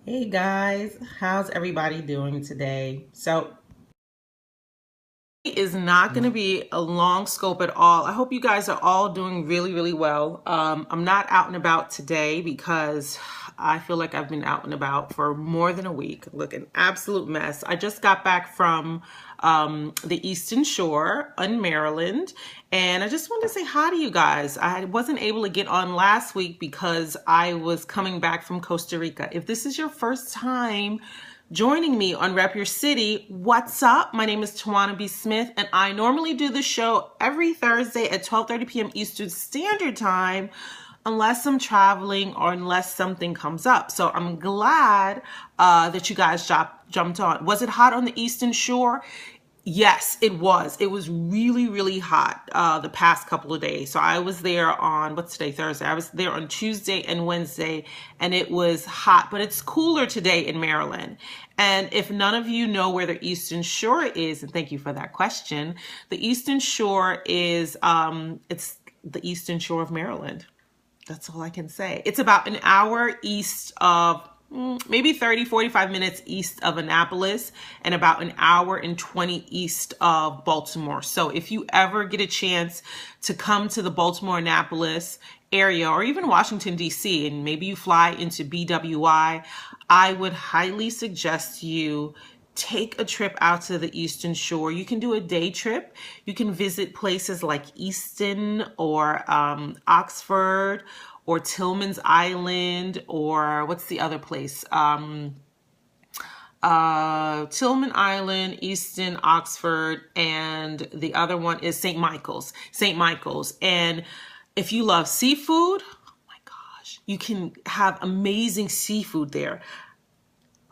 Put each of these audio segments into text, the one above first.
Hey guys, how's everybody doing today? So it is not going to be a long scope at all. I hope you guys are all doing really, really well. I'm not out and about today because I feel like I've been out and about for more than a week. Look, an absolute mess. I just got back from the Eastern Shore in Maryland, and I just wanted to say hi to you guys. I wasn't able to get on last week because I was coming back from Costa Rica. If this is your first time joining me on Rep Your City, what's up? My name is Tawana B. Smith, and I normally do the show every Thursday at 12:30 p.m. Eastern Standard Time, unless I'm traveling or unless something comes up. So I'm glad that you guys jumped on. Was it hot on the Eastern Shore? Yes, it was. It was really, really hot the past couple of days. So I was there on, what's today, Thursday? I was there on Tuesday and Wednesday, and it was hot, but it's cooler today in Maryland. And if none of you know where the Eastern Shore is, and thank you for that question, the Eastern Shore is, it's the Eastern Shore of Maryland. That's all I can say. It's about an hour east of maybe 45 minutes east of Annapolis and about an hour and 20 east of Baltimore. So if you ever get a chance to come to the Baltimore Annapolis area or even Washington, D.C., and maybe you fly into BWI, I would highly suggest you take a trip out to the Eastern Shore. You can do a day trip. You can visit places like Easton or Oxford or Tillman's Island, or what's the other place? Tillman Island, Easton, Oxford, and the other one is St. Michael's. St. Michael's. And if you love seafood, oh my gosh, you can have amazing seafood there.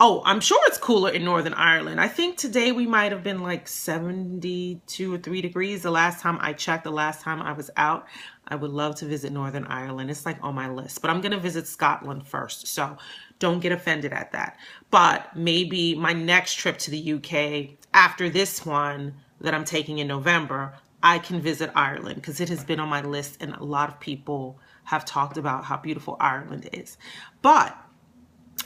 Oh, I'm sure it's cooler in Northern Ireland. I think today we might have been like 72 or 3 degrees the last time I checked, the last time I was out. I would love to visit Northern Ireland. It's like on my list, but I'm going to visit Scotland first. So don't get offended at that. But maybe my next trip to the UK after this one that I'm taking in November, I can visit Ireland because it has been on my list and a lot of people have talked about how beautiful Ireland is. But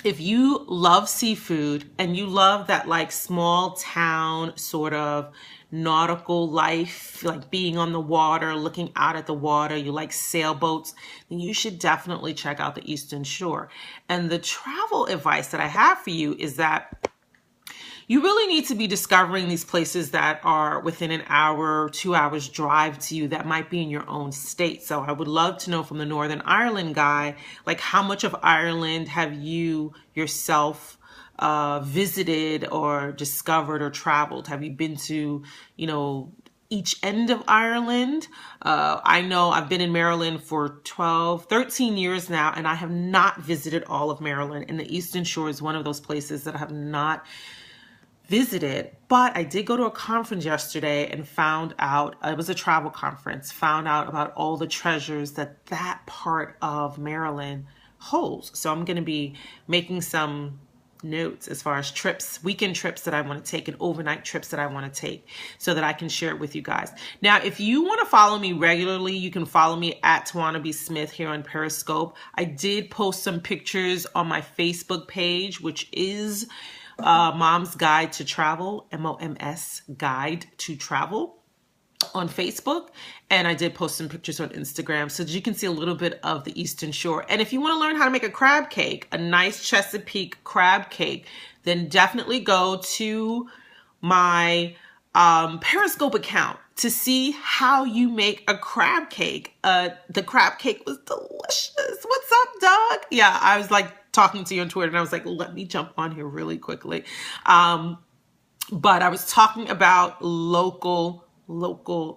if you love seafood and you love that like small town sort of nautical life, like being on the water, looking out at the water, you like sailboats, then you should definitely check out the Eastern Shore. And the travel advice that I have for you is that you really need to be discovering these places that are within an hour, 2 hours drive to you that might be in your own state. So I would love to know from the Northern Ireland guy, like how much of Ireland have you yourself visited or discovered or traveled? Have you been to, each end of Ireland? I know I've been in Maryland for 13 years now, and I have not visited all of Maryland. And the Eastern Shore is one of those places that I have not visited, but I did go to a conference yesterday and found out, it was a travel conference, found out about all the treasures that that part of Maryland holds. So I'm going to be making some notes as far as trips, weekend trips that I want to take and overnight trips that I want to take so that I can share it with you guys. Now, if you want to follow me regularly, you can follow me at Tawana B. Smith here on Periscope. I did post some pictures on my Facebook page, which is Mom's Guide to Travel, MOMS Guide to Travel on Facebook. And I did post some pictures on Instagram so that you can see a little bit of the Eastern Shore. And if you want to learn how to make a crab cake, a nice Chesapeake crab cake, then definitely go to my Periscope account to see how you make a crab cake. The crab cake was delicious. What's up, Doug? Yeah, I was like talking to you on Twitter and I was like, let me jump on here really quickly. But I was talking about local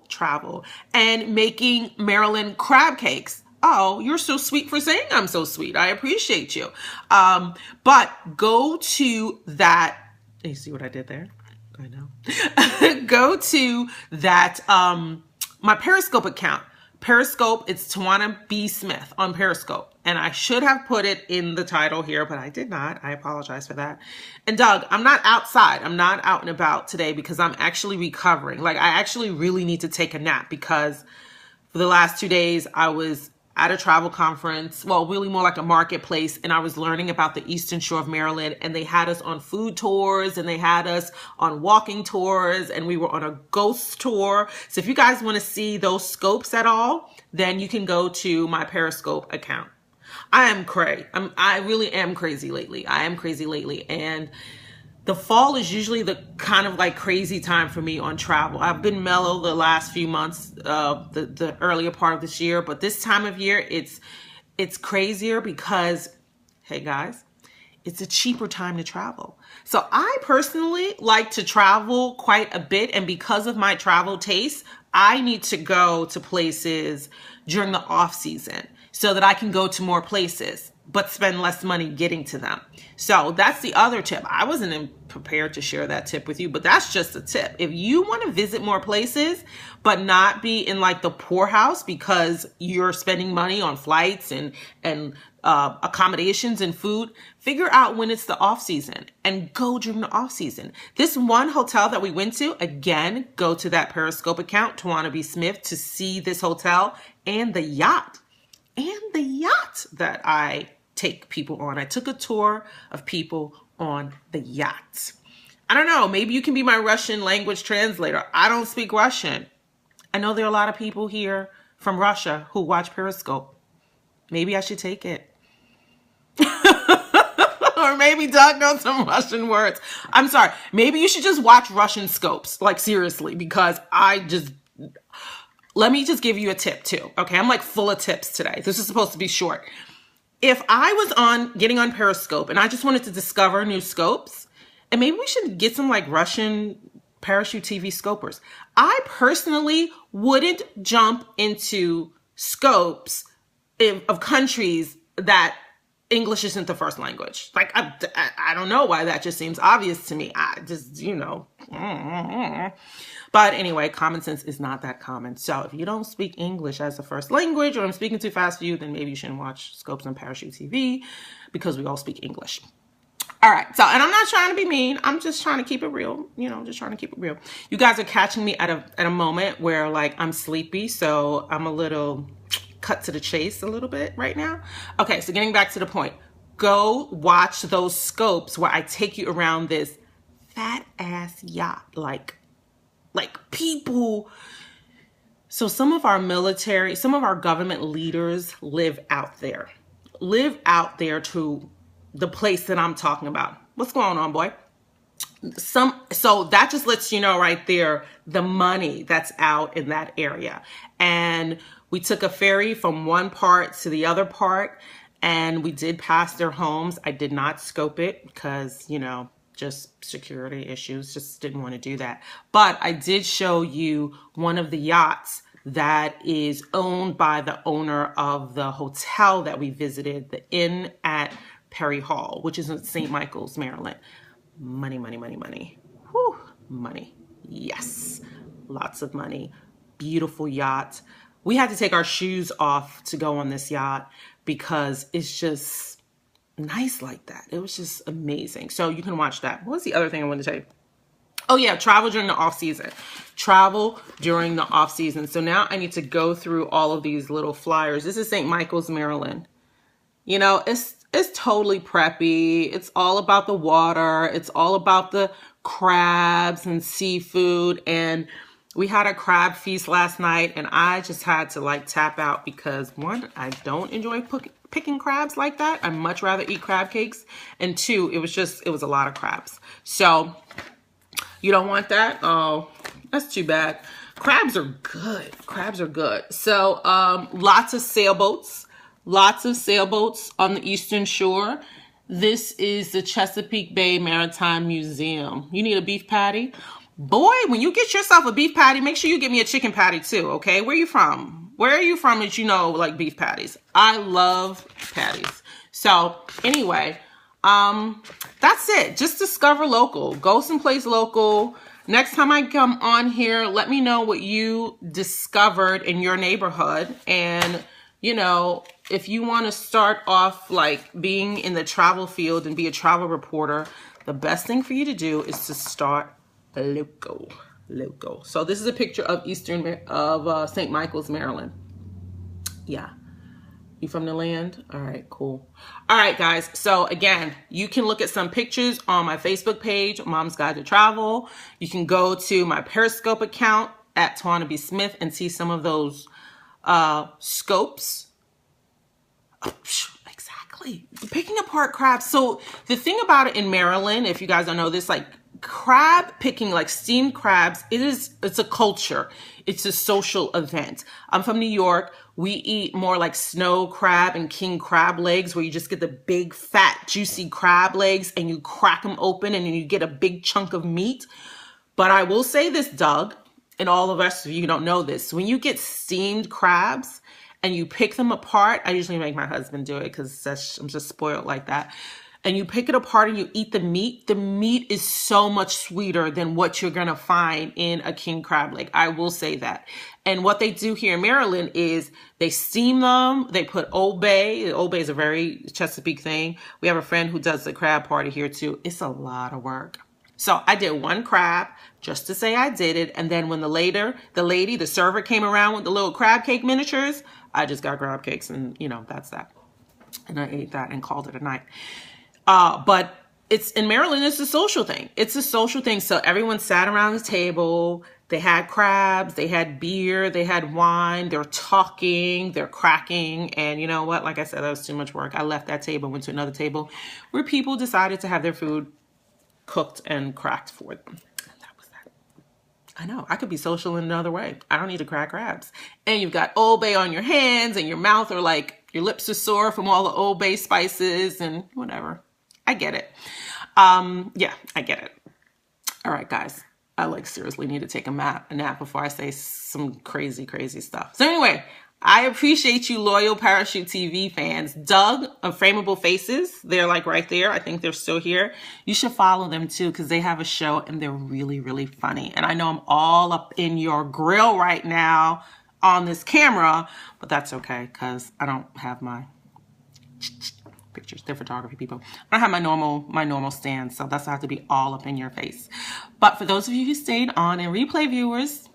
travel and making Maryland crab cakes. Oh, you're so sweet for saying I'm so sweet. I appreciate you. But go to that. You see what I did there? I know. Go to that, my Periscope account. Periscope, it's Tawana B. Smith on Periscope. And I should have put it in the title here, but I did not. I apologize for that. And Doug, I'm not outside. I'm not out and about today because I'm actually recovering. Like I actually really need to take a nap because for the last 2 days I was at a travel conference, well, really more like a marketplace, and I was learning about the Eastern Shore of Maryland, and they had us on food tours, and they had us on walking tours, and we were on a ghost tour. So if you guys want to see those scopes at all, then you can go to my Periscope account. I really am crazy lately. I am crazy lately, and the fall is usually the kind of like crazy time for me on travel. I've been mellow the last few months, the earlier part of this year, but this time of year, it's crazier because, hey guys, it's a cheaper time to travel. So I personally like to travel quite a bit, and because of my travel taste, I need to go to places during the off season so that I can go to more places but spend less money getting to them. So that's the other tip. I wasn't prepared to share that tip with you, but that's just a tip. If you want to visit more places, but not be in like the poorhouse because you're spending money on flights and accommodations and food, figure out when it's the off season and go during the off season. This one hotel that we went to, again, go to that Periscope account, Tawana B. Smith, to see this hotel and the yacht that I take people on. I took a tour of people on the yacht. I don't know, maybe you can be my Russian language translator. I don't speak Russian. I know there are a lot of people here from Russia who watch Periscope. Maybe I should take it. Or maybe Doug knows some Russian words. I'm sorry. Maybe you should just watch Russian scopes. Like seriously, because let me just give you a tip too. Okay, I'm like full of tips today. This is supposed to be short. If I was getting on Periscope and I just wanted to discover new scopes, and maybe we should get some like Russian Parachute TV scopers. I personally wouldn't jump into scopes of countries that English isn't the first language. Like, I don't know why that just seems obvious to me. I just, But anyway, common sense is not that common. So if you don't speak English as a first language, or I'm speaking too fast for you, then maybe you shouldn't watch scopes on Parachute TV, because we all speak English. All right. So, and I'm not trying to be mean. I'm just trying to keep it real. Just trying to keep it real. You guys are catching me at a moment where like I'm sleepy. So I'm a little cut to the chase a little bit right now. Okay. So getting back to the point, go watch those scopes where I take you around this fat ass yacht, like people. So some of our government leaders live out there to the place that I'm talking about. What's going on, boy? So that just lets you know right there, the money that's out in that area. And we took a ferry from one part to the other part, and we did pass their homes. I did not scope it because, just security issues, just didn't want to do that. But I did show you one of the yachts that is owned by the owner of the hotel that we visited, the Inn at Perry Hall, which is in St. Michael's, Maryland. Money, money, money, money. Whew, money. Yes, lots of money. Beautiful yacht. We had to take our shoes off to go on this yacht because it's just nice like that. It was just amazing. So you can watch that. What was the other thing I wanted to tell you? Oh yeah, travel during the off season. Travel during the off season. So now I need to go through all of these little flyers. This is St. Michael's, Maryland. It's totally preppy. It's all about the water. It's all about the crabs and seafood. And we had a crab feast last night, and I just had to like tap out because one, I don't enjoy picking crabs like that. I much rather eat crab cakes. And two, it was a lot of crabs. So you don't want that? Oh, that's too bad. Crabs are good. Crabs are good. So lots of sailboats on the Eastern Shore. This is the Chesapeake Bay Maritime Museum. You need a beef patty? Boy, when you get yourself a beef patty, make sure you get me a chicken patty too, okay? Where are you from? Where are you from that like beef patties? I love patties. So anyway, that's it. Just discover local. Go someplace local. Next time I come on here, let me know what you discovered in your neighborhood. And, if you want to start off like being in the travel field and be a travel reporter, the best thing for you to do is to start local. So this is a picture of St. Michael's, Maryland. Yeah. You from the land? All right, cool. All right, guys. So again, you can look at some pictures on my Facebook page, Mom's Guide to Travel. You can go to my Periscope account at Tawana B. Smith and see some of those scopes. Oh, exactly. Picking apart crabs. So the thing about it in Maryland, if you guys don't know this, like crab picking, like steamed crabs, it's a culture. It's a social event. I'm from New York. We eat more like snow crab and king crab legs, where you just get the big fat juicy crab legs and you crack them open and then you get a big chunk of meat. But I will say this, Doug, and all the rest of you don't know this. When you get steamed crabs and you pick them apart, I usually make my husband do it because I'm just spoiled like that. And you pick it apart and you eat the meat is so much sweeter than what you're going to find in a king crab leg. I will say that. And what they do here in Maryland is they steam them. They put Old Bay. Old Bay is a very Chesapeake thing. We have a friend who does the crab party here too. It's a lot of work. So I did one crab just to say I did it. And then when the server came around with the little crab cake miniatures, I just got crab cakes and that's that. And I ate that and called it a night. But it's in Maryland, it's a social thing. It's a social thing. So everyone sat around the table. They had crabs, they had beer, they had wine, they're talking, they're cracking. And you know what? Like I said, that was too much work. I left that table, went to another table where people decided to have their food cooked and cracked for them. And that was that. I know, I could be social in another way. I don't need to crack crabs. And you've got Old Bay on your hands and your mouth are like, your lips are sore from all the Old Bay spices and whatever. I get it. Yeah, I get it. All right, guys. I seriously need to take a nap before I say some crazy, crazy stuff. So anyway, I appreciate you loyal Parachute TV fans. Doug of Frameable Faces, they're right there. I think they're still here. You should follow them too because they have a show and they're really, really funny. And I know I'm all up in your grill right now on this camera, but that's okay because I don't have my pictures. They're photography people. I don't have my normal stand, so that's have to be all up in your face. But for those of you who stayed on and replay viewers,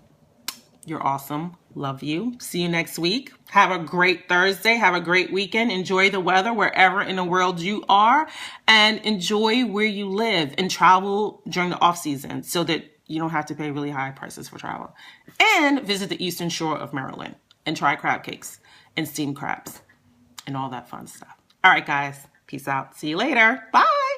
you're awesome. Love you. See you next week. Have a great Thursday. Have a great weekend. Enjoy the weather wherever in the world you are, and enjoy where you live and travel during the off season so that you don't have to pay really high prices for travel. And visit the eastern shore of Maryland and try crab cakes and steamed crabs and all that fun stuff. All right, guys. Peace out. See you later. Bye.